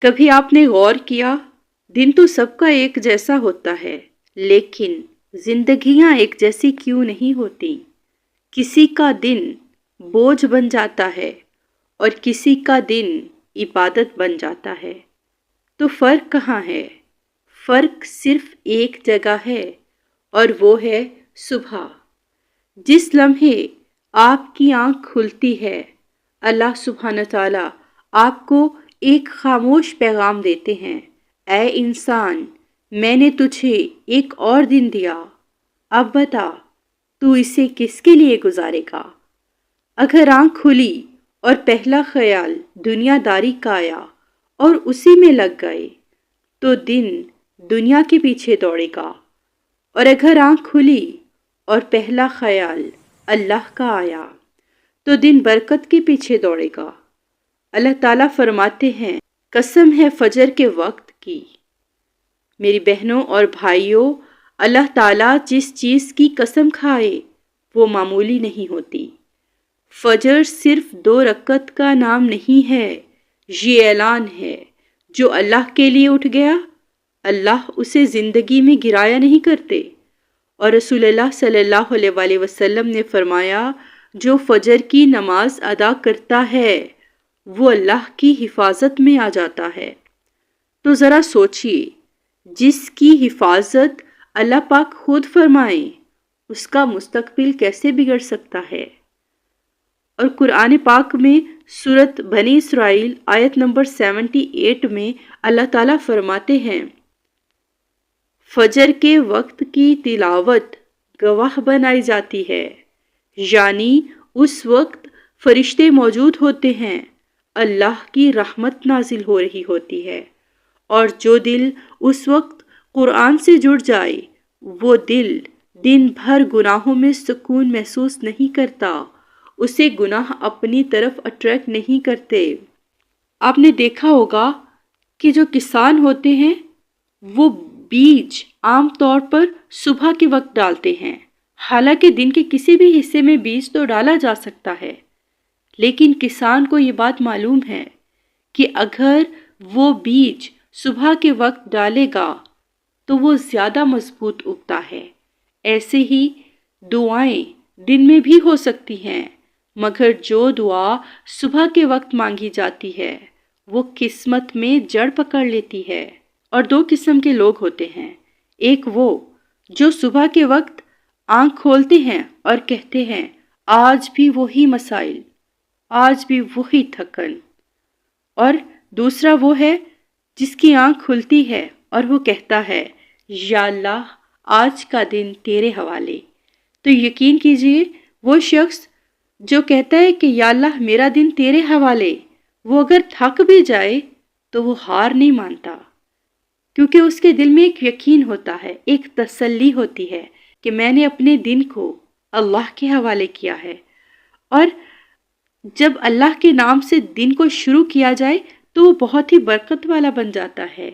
کبھی آپ نے غور کیا، دن تو سب کا ایک جیسا ہوتا ہے، لیکن زندگیاں ایک جیسی کیوں نہیں ہوتی؟ کسی کا دن بوجھ بن جاتا ہے اور کسی کا دن عبادت بن جاتا ہے۔ تو فرق کہاں ہے؟ فرق صرف ایک جگہ ہے، اور وہ ہے صبح۔ جس لمحے آپ کی آنکھ کھلتی ہے، اللہ سبحانہ تعالیٰ آپ کو ایک خاموش پیغام دیتے ہیں: اے انسان، میں نے تجھے ایک اور دن دیا، اب بتا تو اسے کس کے لیے گزارے گا؟ اگر آنکھ کھلی اور پہلا خیال دنیا داری کا آیا اور اسی میں لگ گئے تو دن دنیا کے پیچھے دوڑے گا، اور اگر آنکھ کھلی اور پہلا خیال اللہ کا آیا تو دن برکت کے پیچھے دوڑے گا۔ اللہ تعالیٰ فرماتے ہیں: قسم ہے فجر کے وقت کی۔ میری بہنوں اور بھائیوں، اللہ تعالیٰ جس چیز کی قسم کھائے وہ معمولی نہیں ہوتی۔ فجر صرف 2 رکعت کا نام نہیں ہے، یہ اعلان ہے: جو اللہ کے لیے اٹھ گیا، اللہ اسے زندگی میں گرایا نہیں کرتے۔ اور رسول اللہ صلی اللہ علیہ وآلہ وسلم نے فرمایا: جو فجر کی نماز ادا کرتا ہے وہ اللہ کی حفاظت میں آ جاتا ہے۔ تو ذرا سوچئے، جس کی حفاظت اللہ پاک خود فرمائے، اس کا مستقبل کیسے بگڑ سکتا ہے؟ اور قرآن پاک میں سورۃ بنی اسرائیل آیت نمبر 78 میں اللہ تعالیٰ فرماتے ہیں: فجر کے وقت کی تلاوت گواہ بنائی جاتی ہے، یعنی اس وقت فرشتے موجود ہوتے ہیں، اللہ کی رحمت نازل ہو رہی ہوتی ہے، اور جو دل اس وقت قرآن سے جڑ جائے وہ دل دن بھر گناہوں میں سکون محسوس نہیں کرتا، اسے گناہ اپنی طرف اٹریکٹ نہیں کرتے۔ آپ نے دیکھا ہوگا کہ جو کسان ہوتے ہیں وہ بیج عام طور پر صبح کے وقت ڈالتے ہیں، حالانکہ دن کے کسی بھی حصے میں بیج تو ڈالا جا سکتا ہے، لیکن کسان کو یہ بات معلوم ہے کہ اگر وہ بیج صبح کے وقت ڈالے گا تو وہ زیادہ مضبوط اگتا ہے۔ ایسے ہی دعائیں دن میں بھی ہو سکتی ہیں، مگر جو دعا صبح کے وقت مانگی جاتی ہے وہ قسمت میں جڑ پکڑ لیتی ہے۔ اور 2 قسم کے لوگ ہوتے ہیں، ایک وہ جو صبح کے وقت آنکھ کھولتے ہیں اور کہتے ہیں: آج بھی وہی مسائل، آج بھی وہی تھکن، اور دوسرا وہ ہے جس کی آنکھ کھلتی ہے اور وہ کہتا ہے: یا اللہ، آج کا دن تیرے حوالے۔ تو یقین کیجئے، وہ شخص جو کہتا ہے کہ یا اللہ میرا دن تیرے حوالے، وہ اگر تھک بھی جائے تو وہ ہار نہیں مانتا، کیونکہ اس کے دل میں ایک یقین ہوتا ہے، ایک تسلی ہوتی ہے کہ میں نے اپنے دن کو اللہ کے حوالے کیا ہے۔ اور جب اللہ کے نام سے دن کو شروع کیا جائے تو وہ بہت ہی برکت والا بن جاتا ہے۔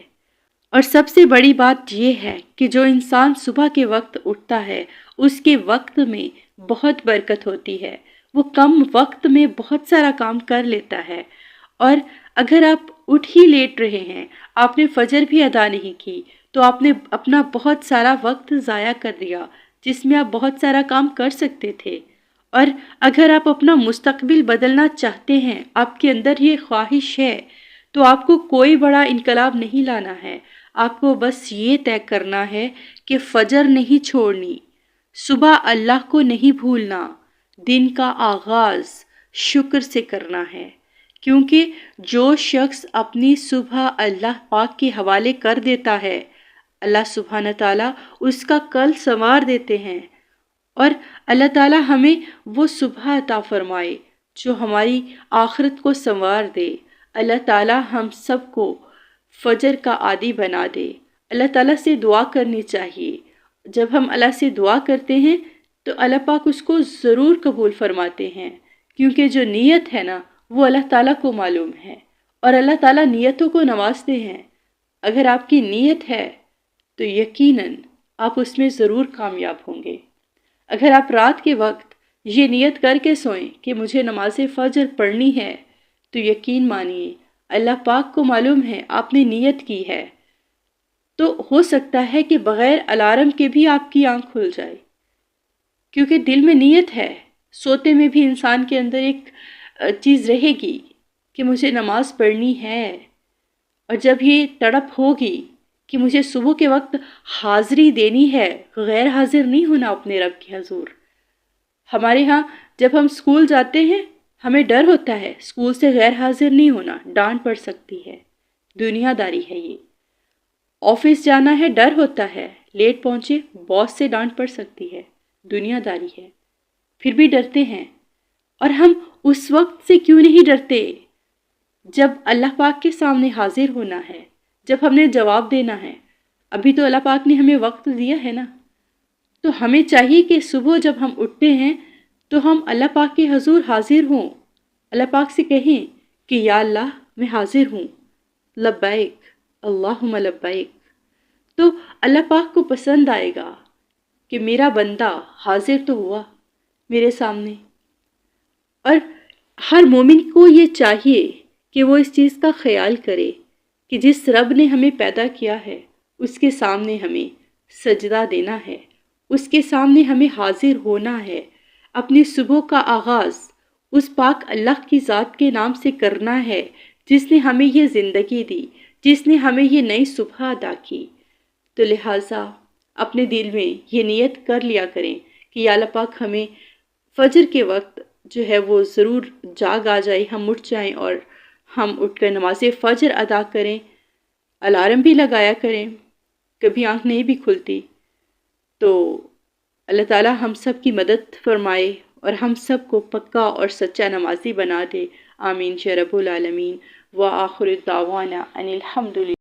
اور سب سے بڑی بات یہ ہے کہ جو انسان صبح کے وقت اٹھتا ہے اس کے وقت میں بہت برکت ہوتی ہے، وہ کم وقت میں بہت سارا کام کر لیتا ہے۔ اور اگر آپ اٹھ ہی لیٹ رہے ہیں، آپ نے فجر بھی ادا نہیں کی، تو آپ نے اپنا بہت سارا وقت ضائع کر دیا جس میں آپ بہت سارا کام کر سکتے تھے۔ اور اگر آپ اپنا مستقبل بدلنا چاہتے ہیں، آپ کے اندر یہ خواہش ہے، تو آپ کو کوئی بڑا انقلاب نہیں لانا ہے، آپ کو بس یہ طے کرنا ہے کہ فجر نہیں چھوڑنی، صبح اللہ کو نہیں بھولنا، دن کا آغاز شکر سے کرنا ہے، کیونکہ جو شخص اپنی صبح اللہ پاک کے حوالے کر دیتا ہے، اللہ سبحانہ تعالیٰ اس کا کل سنوار دیتے ہیں۔ اور اللہ تعالیٰ ہمیں وہ صبح عطا فرمائے جو ہماری آخرت کو سنوار دے۔ اللہ تعالیٰ ہم سب کو فجر کا عادی بنا دے۔ اللہ تعالیٰ سے دعا کرنی چاہیے، جب ہم اللہ سے دعا کرتے ہیں تو اللہ پاک اس کو ضرور قبول فرماتے ہیں، کیونکہ جو نیت ہے نا وہ اللہ تعالیٰ کو معلوم ہے، اور اللہ تعالیٰ نیتوں کو نوازتے ہیں۔ اگر آپ کی نیت ہے تو یقیناً آپ اس میں ضرور کامیاب ہوں گے۔ اگر آپ رات کے وقت یہ نیت کر کے سوئیں کہ مجھے نماز فجر پڑھنی ہے، تو یقین مانیے اللہ پاک کو معلوم ہے آپ نے نیت کی ہے، تو ہو سکتا ہے کہ بغیر الارم کے بھی آپ کی آنکھ کھل جائے، کیونکہ دل میں نیت ہے۔ سوتے میں بھی انسان کے اندر ایک چیز رہے گی کہ مجھے نماز پڑھنی ہے، اور جب یہ تڑپ ہوگی کہ مجھے صبح کے وقت حاضری دینی ہے، غیر حاضر نہیں ہونا اپنے رب کے حضور۔ ہمارے ہاں جب ہم اسکول جاتے ہیں ہمیں ڈر ہوتا ہے اسکول سے غیر حاضر نہیں ہونا، ڈانٹ پڑ سکتی ہے، دنیا داری ہے یہ۔ آفس جانا ہے ڈر ہوتا ہے، لیٹ پہنچے باس سے ڈانٹ پڑ سکتی ہے، دنیا داری ہے، پھر بھی ڈرتے ہیں۔ اور ہم اس وقت سے کیوں نہیں ڈرتے جب اللہ پاک کے سامنے حاضر ہونا ہے، جب ہم نے جواب دینا ہے؟ ابھی تو اللہ پاک نے ہمیں وقت دیا ہے نا، تو ہمیں چاہیے کہ صبح جب ہم اٹھتے ہیں تو ہم اللہ پاک کے حضور حاضر ہوں، اللہ پاک سے کہیں کہ یا اللہ میں حاضر ہوں، لبیک اللہم لبیک۔ تو اللہ پاک کو پسند آئے گا کہ میرا بندہ حاضر تو ہوا میرے سامنے۔ اور ہر مومن کو یہ چاہیے کہ وہ اس چیز کا خیال کرے کہ جس رب نے ہمیں پیدا کیا ہے اس کے سامنے ہمیں سجدہ دینا ہے، اس کے سامنے ہمیں حاضر ہونا ہے، اپنی صبح کا آغاز اس پاک اللہ کی ذات کے نام سے کرنا ہے جس نے ہمیں یہ زندگی دی، جس نے ہمیں یہ نئی صبح عطا کی۔ تو لہٰذا اپنے دل میں یہ نیت کر لیا کریں کہ یا اللہ پاک ہمیں فجر کے وقت جو ہے وہ ضرور جاگ آ جائے، ہم اٹھ جائیں اور ہم اٹھ کر نماز فجر ادا کریں، الارم بھی لگایا کریں، کبھی آنکھ نہیں بھی کھلتی تو اللہ تعالی ہم سب کی مدد فرمائے اور ہم سب کو پکا اور سچا نمازی بنا دے، آمین یا رب العالمین۔ وآخر دعوانا ان الحمد للہ۔